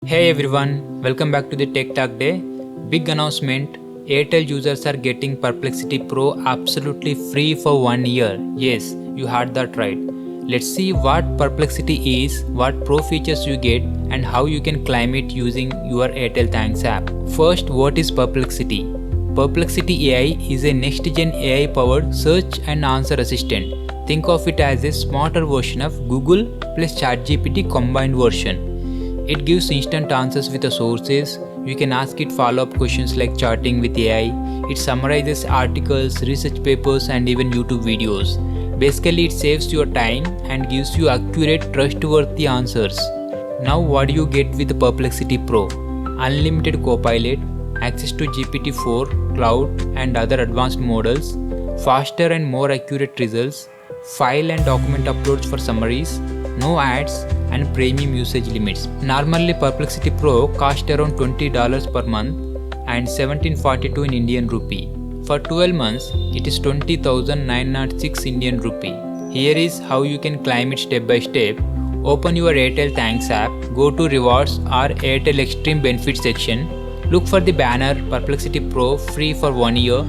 Hey everyone, welcome back to the Tech Talk Day. Big announcement, Airtel users are getting Perplexity Pro absolutely free for 1 year. Yes, you heard that right. Let's see what Perplexity is, what pro features you get, and how you can claim it using your Airtel Thanks app. First, what is Perplexity? Perplexity AI is a next-gen AI-powered search and answer assistant. Think of it as a smarter version of Google plus ChatGPT combined version. It gives instant answers with the sources. You can ask it follow-up questions like chatting with AI. It summarizes articles, research papers, and even YouTube videos. Basically, it saves your time and gives you accurate, trustworthy answers. Now, what do you get with the Perplexity Pro? Unlimited Copilot, access to GPT-4, Claude, and other advanced models, faster and more accurate results, file and document uploads for summaries, no ads, and premium usage limits. Normally Perplexity Pro costs around $20 per month and 1742 in Indian rupee. For 12 months, it is 20,906 Indian rupee. Here is how you can claim it step by step. Open your Airtel Thanks app, go to Rewards or Airtel Extreme Benefits section. Look for the banner Perplexity Pro free for 1 year.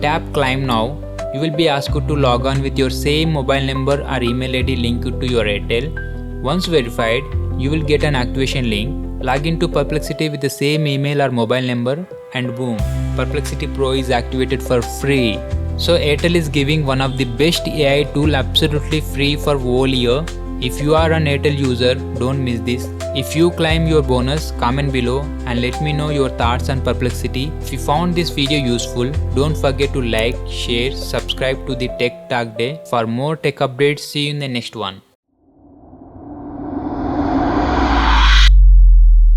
Tap Claim Now. You will be asked to log on with your same mobile number or email ID linked to your Airtel. Once verified, you will get an activation link. Log into Perplexity with the same email or mobile number and boom, Perplexity Pro is activated for free. So Airtel is giving one of the best AI tool absolutely free for whole year. If you are an Airtel user, don't miss this. If you claim your bonus, comment below and let me know your thoughts on Perplexity. If you found this video useful, don't forget to like, share, subscribe to the Tech Talk Day for more tech updates. See you in the next one.